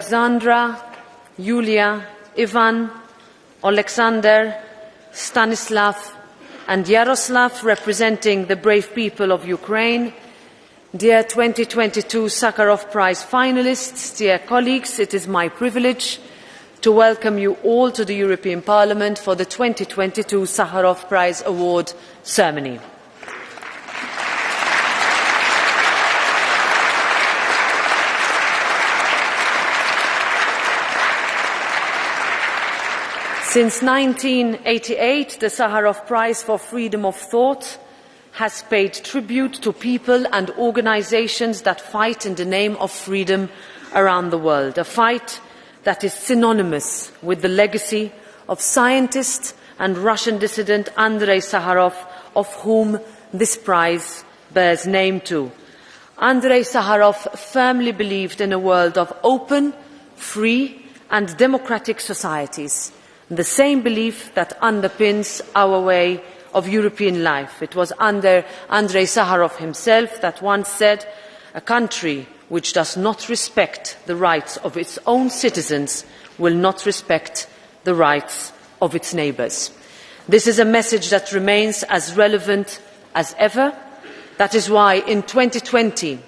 Alexandra, Yulia, Ivan, Alexander, Stanislav and Yaroslav, representing the brave people of Ukraine, dear 2022 Sakharov Prize finalists, dear colleagues, it is my privilege to welcome you all to the European Parliament for the 2022 Sakharov Prize Award ceremony. Since 1988, the Sakharov Prize for Freedom of Thought has paid tribute to people and organizations that fight in the name of freedom around the world, a fight that is synonymous with the legacy of scientist and Russian dissident Andrei Sakharov, of whom this prize bears name to. Andrei Sakharov firmly believed in a world of open, free and democratic societies, the same belief that underpins our way of European life. It was Andrei Sakharov himself that once said, "A country which does not respect the rights of its own citizens will not respect the rights of its neighbours." This is a message that remains as relevant as ever. That is why in 2020,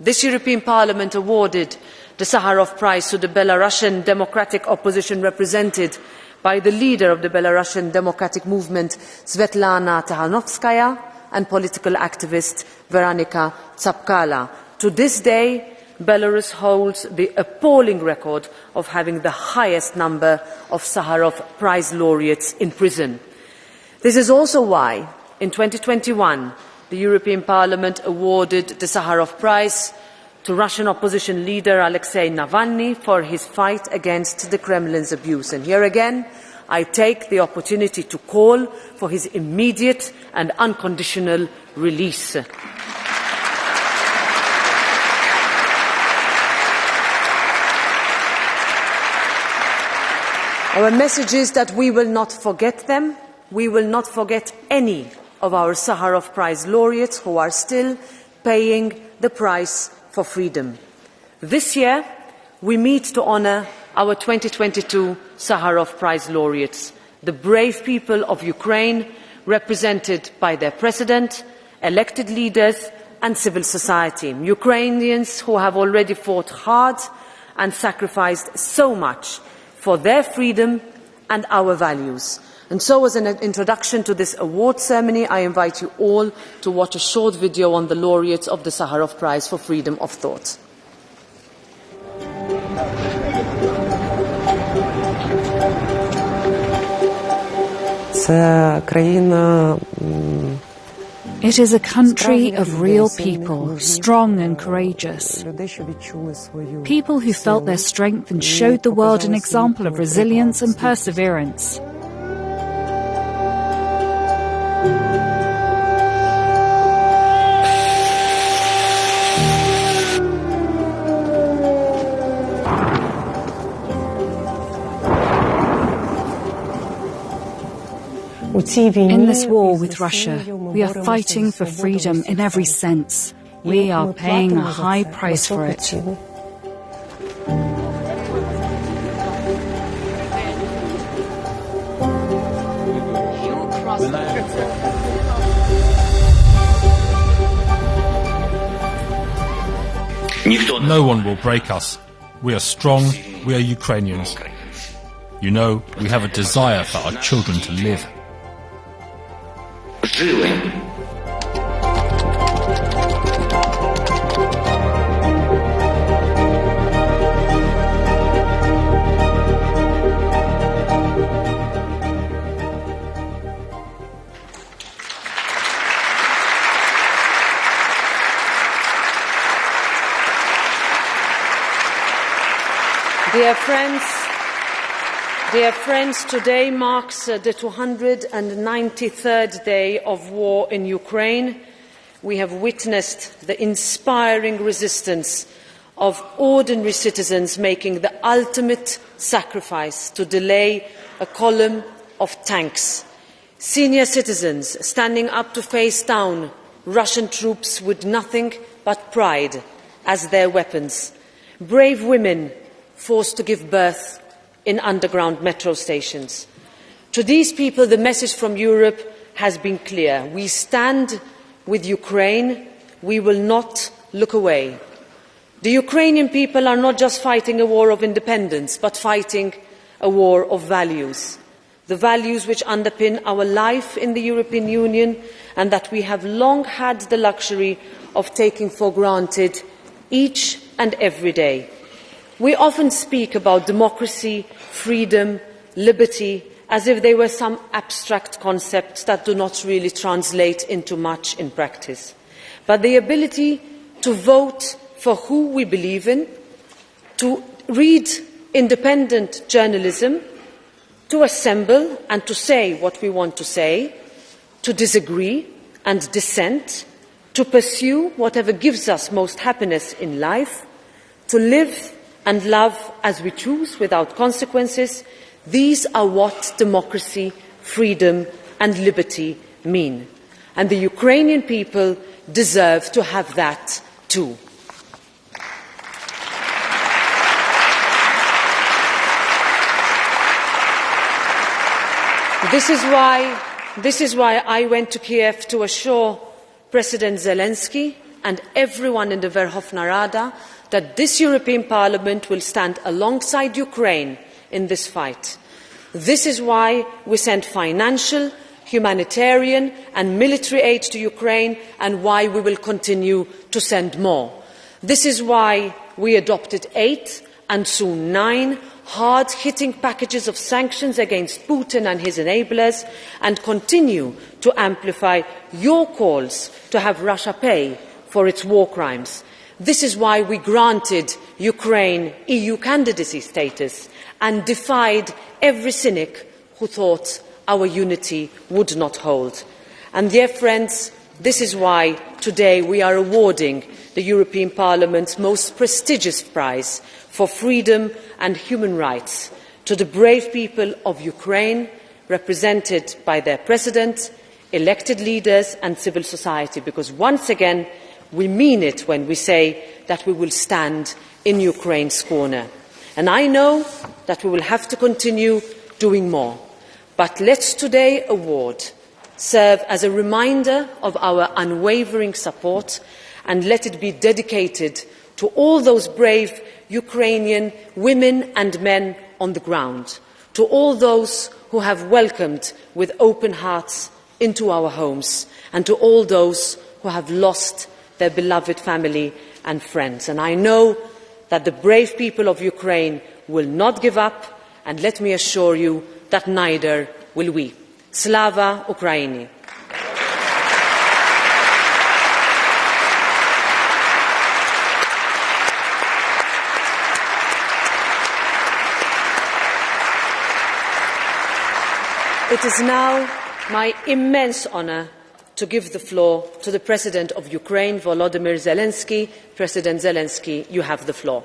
this European Parliament awarded the Sakharov Prize to the Belarusian democratic opposition represented by the leader of the Belarusian democratic movement, Svetlana Tikhanovskaya, and political activist Veronika Tsapkala. To this day, Belarus holds the appalling record of having the highest number of Sakharov Prize laureates in prison. This is also why, in 2021, the European Parliament awarded the Sakharov Prize to Russian opposition leader Alexei Navalny for his fight against the Kremlin's abuse. And here again, I take the opportunity to call for his immediate and unconditional release. Our message is that we will not forget them. We will not forget any of our Sakharov Prize laureates who are still paying the price for freedom. This year, we meet to honour our 2022 Sakharov Prize laureates, the brave people of Ukraine, represented by their president, elected leaders and civil society. Ukrainians who have already fought hard and sacrificed so much for their freedom and our values. And so, as an introduction to this award ceremony, I invite you all to watch a short video on the laureates of the Sakharov Prize for Freedom of Thought. It is a country of real people, strong and courageous. People who felt their strength and showed the world an example of resilience and perseverance. In this war with Russia, we are fighting for freedom in every sense. We are paying a high price for it. No one will break us. We are strong, we are Ukrainians. You know, we have a desire for our children to live. Dear friends, today marks the 293rd day of war in Ukraine. We have witnessed the inspiring resistance of ordinary citizens making the ultimate sacrifice to delay a column of tanks. Senior citizens standing up to face down Russian troops with nothing but pride as their weapons. Brave women forced to give birth in underground metro stations. To these people, the message from Europe has been clear. We stand with Ukraine. We will not look away. The Ukrainian people are not just fighting a war of independence, but fighting a war of values. The values which underpin our life in the European Union and that we have long had the luxury of taking for granted each and every day. We often speak about democracy, freedom, liberty, as if they were some abstract concepts that do not really translate into much in practice. But the ability to vote for who we believe in, to read independent journalism, to assemble and to say what we want to say, to disagree and dissent, to pursue whatever gives us most happiness in life, to live and love as we choose without consequences, these are what democracy, freedom and liberty mean. And the Ukrainian people deserve to have that too. This is why I went to Kiev to assure President Zelensky and everyone in the Verkhovna Rada that this European Parliament will stand alongside Ukraine in this fight. This is why we sent financial, humanitarian and military aid to Ukraine, and why we will continue to send more. This is why we adopted 8 and soon 9 hard-hitting packages of sanctions against Putin and his enablers, and continue to amplify your calls to have Russia pay for its war crimes. This is why we granted Ukraine EU candidacy status and defied every cynic who thought our unity would not hold. And dear friends, this is why today we are awarding the European Parliament's most prestigious prize for freedom and human rights to the brave people of Ukraine, represented by their president, elected leaders and civil society, because once again we mean it when we say that we will stand in Ukraine's corner. And I know that we will have to continue doing more, but let's today award serve as a reminder of our unwavering support, and let it be dedicated to all those brave Ukrainian women and men on the ground, to all those who have welcomed with open hearts into our homes, and to all those who have lost their beloved family and friends. And I know that the brave people of Ukraine will not give up, and let me assure you that neither will we. Slava Ukraini! It is now my immense honour to give the floor to the President of Ukraine, Volodymyr Zelensky. President Zelensky, you have the floor.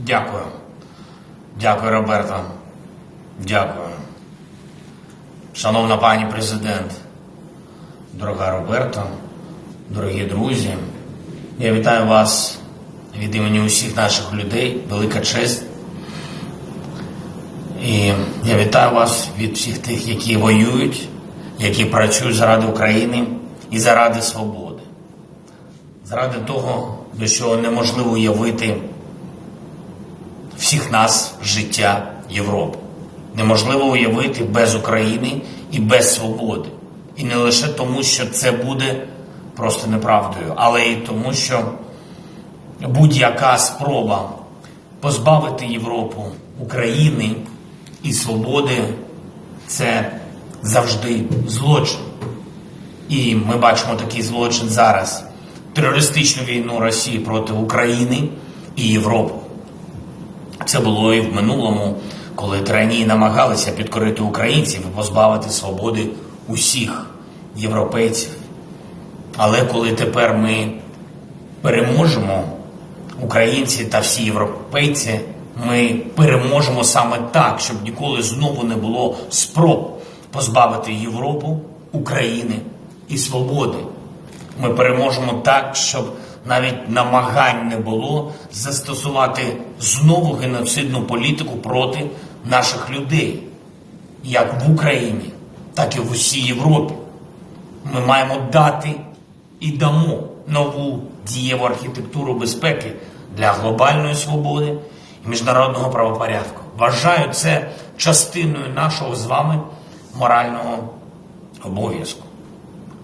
Дякую. Дякую, Роберто. Дякую. Шановна пані президент, дорога Роберто, дорогі друзі, я вітаю вас від імені усіх наших людей, велика честь. І я вітаю вас від всіх тих, які воюють, які працюють заради України і заради свободи. Заради того, до чого неможливо уявити всіх нас життя Європи. неможливо уявити без України і без свободи. І не лише тому, що це буде просто неправдою, але й тому, що будь-яка спроба позбавити Європу України і свободи – це завжди злочин. І ми бачимо такий злочин зараз. Терористичну війну Росії проти України і Європи. Це було і в минулому, коли тиранії намагалися підкорити українців і позбавити свободи усіх європейців. Але коли тепер ми переможемо, українці та всі європейці, ми переможемо саме так, щоб ніколи знову не було спроб позбавити Європу, України і свободи. Ми переможемо так, щоб навіть намагань не було застосувати знову геноцидну політику проти наших людей, як в Україні, так і в усій Європі. Ми маємо дати і дамо нову дієву архітектуру безпеки для глобальної свободи і міжнародного правопорядку. Вважаю це частиною нашого з вами морального обов'язку.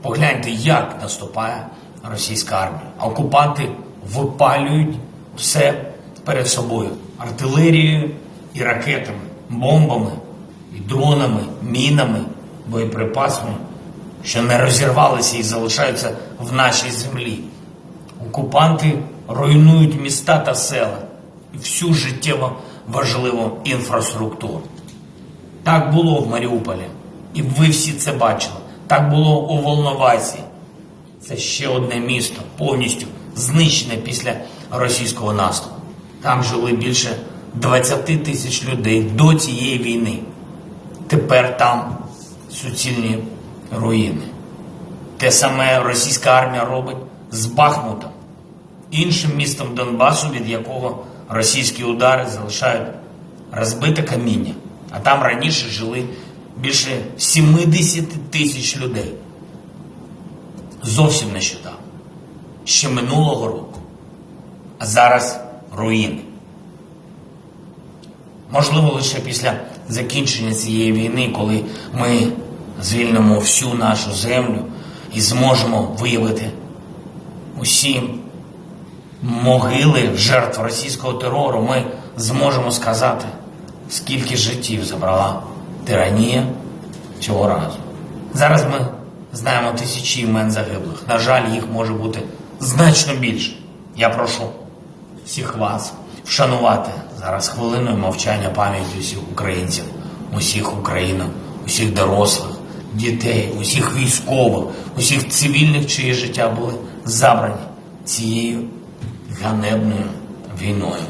Погляньте, як наступає російська армія. Окупанти випалюють все перед собою. Артилерією і ракетами, бомбами, і дронами, мінами, боєприпасами, що не розірвалися і залишаються в нашій землі. Окупанти руйнують міста та села і всю життєво важливу інфраструктуру. Так було в Маріуполі, і ви всі це бачили. Так було у Волновасі. Це ще одне місто, повністю знищене після російського наступу. Там жили більше 20 тисяч людей до цієї війни. Тепер там суцільні руїни. Те саме російська армія робить з Бахмутом, іншим містом Донбасу, від якого російські удари залишають розбите каміння. А там раніше жили більше 70 тисяч людей. Зовсім нещодавно. Ще минулого року. А зараз руїни. Можливо, лише після закінчення цієї війни, коли ми звільнимо всю нашу землю і зможемо виявити усі могили жертв російського терору, ми зможемо сказати, скільки життів забрала тиранія цього разу. Зараз ми знаємо тисячі імен загиблих. На жаль, їх може бути значно більше. Я прошу всіх вас вшанувати зараз хвилиною мовчання пам'яті усіх українців, усіх українок, усіх дорослих, дітей, усіх військових, усіх цивільних, чиї життя були забрані цією ганебною війною.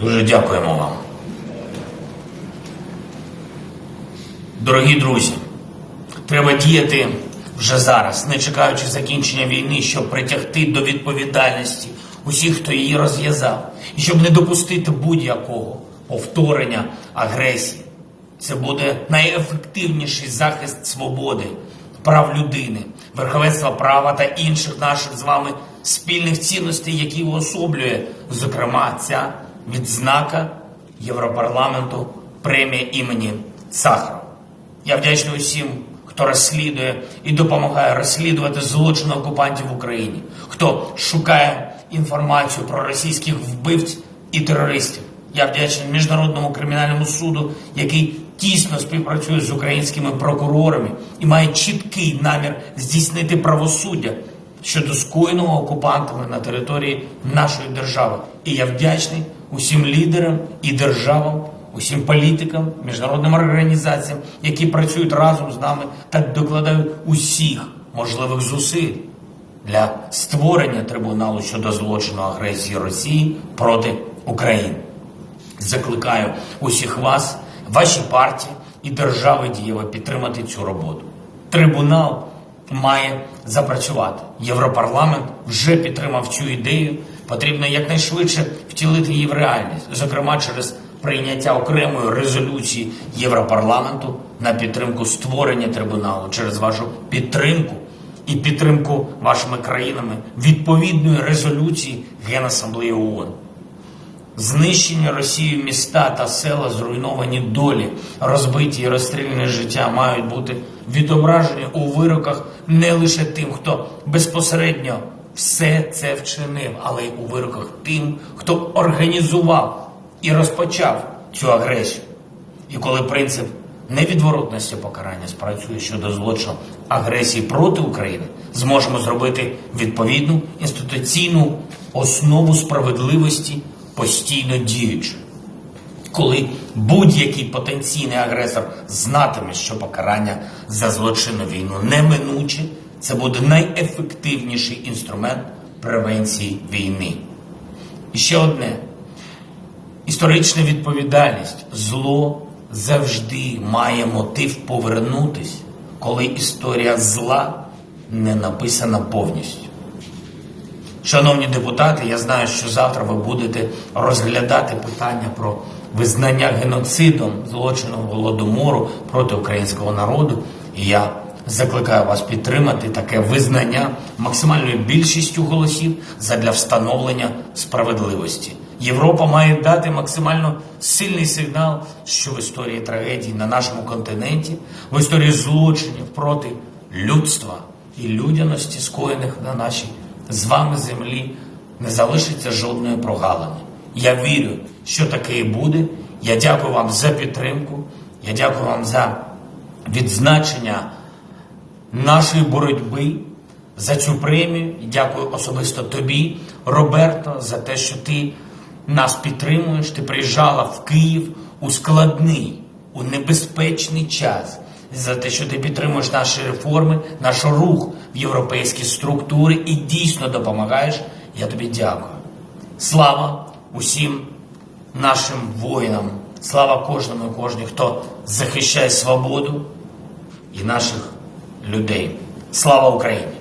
Дуже дякуємо вам. Дорогі друзі, треба діяти вже зараз, не чекаючи закінчення війни, щоб притягти до відповідальності усіх, хто її розв'язав, і щоб не допустити будь-якого повторення агресії. Це буде найефективніший захист свободи, прав людини, верховенства права та інших наших з вами спільних цінностей, які уособлює, зокрема, ця відзнака Європарламенту, премія імені Сахарова. Я вдячний усім, хто розслідує і допомагає розслідувати злочини окупантів в Україні, хто шукає інформацію про російських вбивць і терористів. Я вдячний Міжнародному кримінальному суду, який тісно співпрацює з українськими прокурорами і має чіткий намір здійснити правосуддя щодо скоєного окупантами на території нашої держави. І я вдячний усім лідерам і державам, усім політикам, міжнародним організаціям, які працюють разом з нами та докладають усіх можливих зусиль для створення трибуналу щодо злочину агресії Росії проти України. Закликаю усіх вас, ваші партії і держави дієво підтримати цю роботу. Трибунал має запрацювати. Європарламент вже підтримав цю ідею. Потрібно якнайшвидше втілити її в реальність, зокрема через прийняття окремої резолюції Європарламенту на підтримку створення трибуналу, через вашу підтримку і підтримку вашими країнами відповідної резолюції Генасамблеї ООН. Знищені Росією міста та села, зруйновані долі, розбиті і розстріляні життя мають бути відображені у вироках не лише тим, хто безпосередньо все це вчинив, але й у вироках тим, хто організував і розпочав цю агресію. І коли принцип невідворотності покарання спрацює щодо злочину агресії проти України, зможемо зробити відповідну інституційну основу справедливості постійно діючою. Коли будь-який потенційний агресор знатиме, що покарання за злочинну війну неминуче, це буде найефективніший інструмент превенції війни. І ще одне. Історична відповідальність. Зло завжди має мотив повернутись, коли історія зла не написана повністю. Шановні депутати, я знаю, що завтра ви будете розглядати питання про визнання геноцидом злочину Голодомору проти українського народу. І я закликаю вас підтримати таке визнання максимальною більшістю голосів задля встановлення справедливості. Європа має дати максимально сильний сигнал, що в історії трагедій на нашому континенті, в історії злочинів проти людства і людяності, скоєних на нашій з вами землі, не залишиться жодної прогалини. Я вірю, що таке і буде. Я дякую вам за підтримку. Я дякую вам за відзначення нашої боротьби, за цю премію. І дякую особисто тобі, Роберто, за те, що ти нас підтримуєш. Ти приїжджала в Київ у складний, у небезпечний час. За те, що ти підтримуєш наші реформи, наш рух в європейські структури і дійсно допомагаєш, я тобі дякую. Слава усім нашим воїнам, слава кожному і кожній, хто захищає свободу і наших людей. Слава Україні!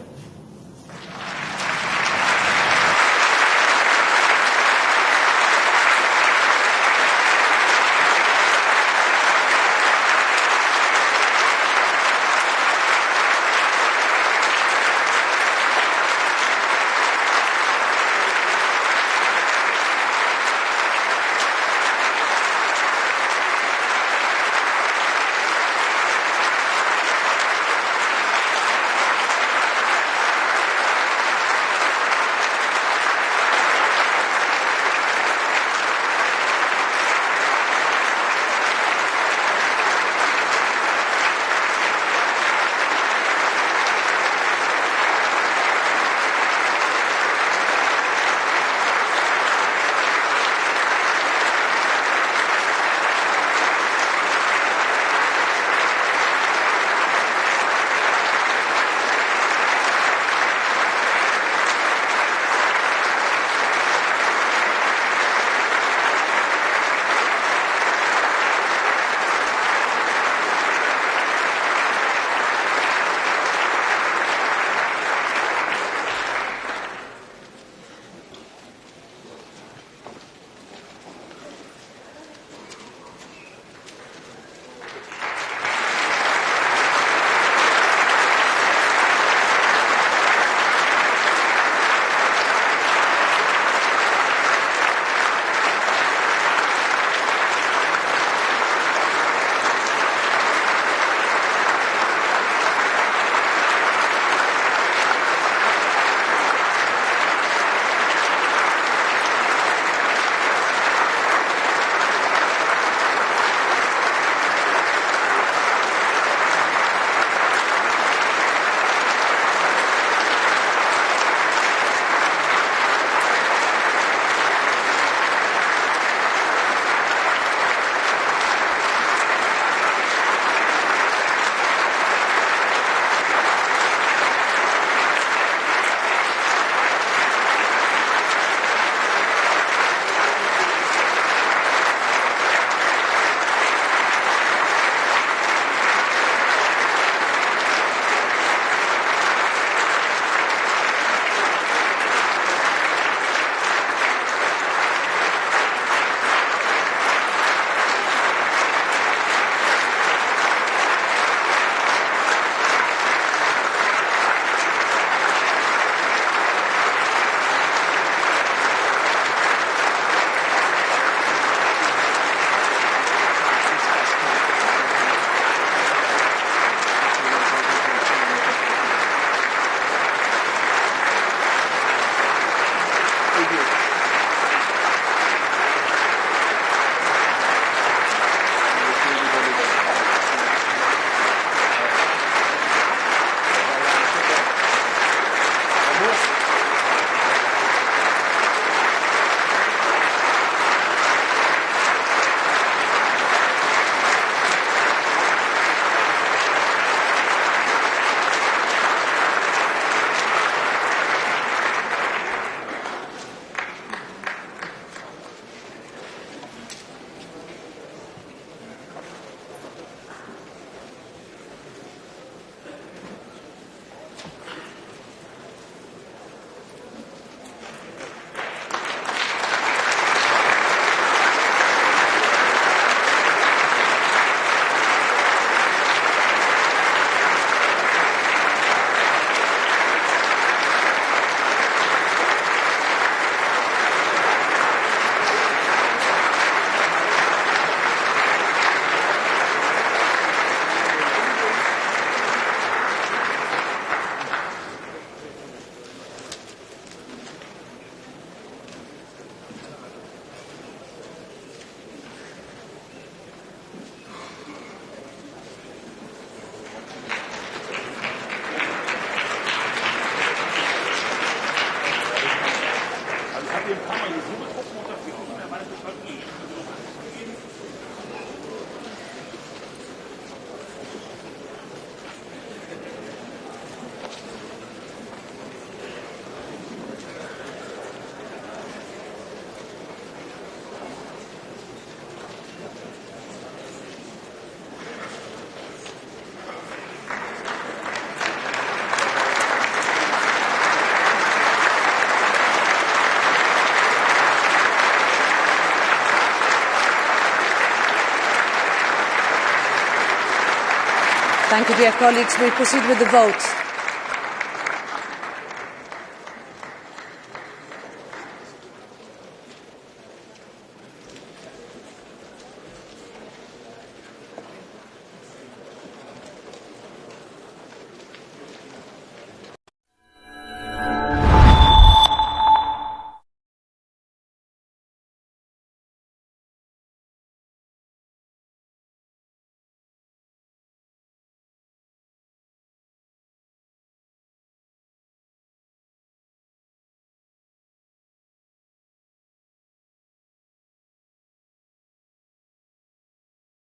Thank you, dear colleagues. We proceed with the vote.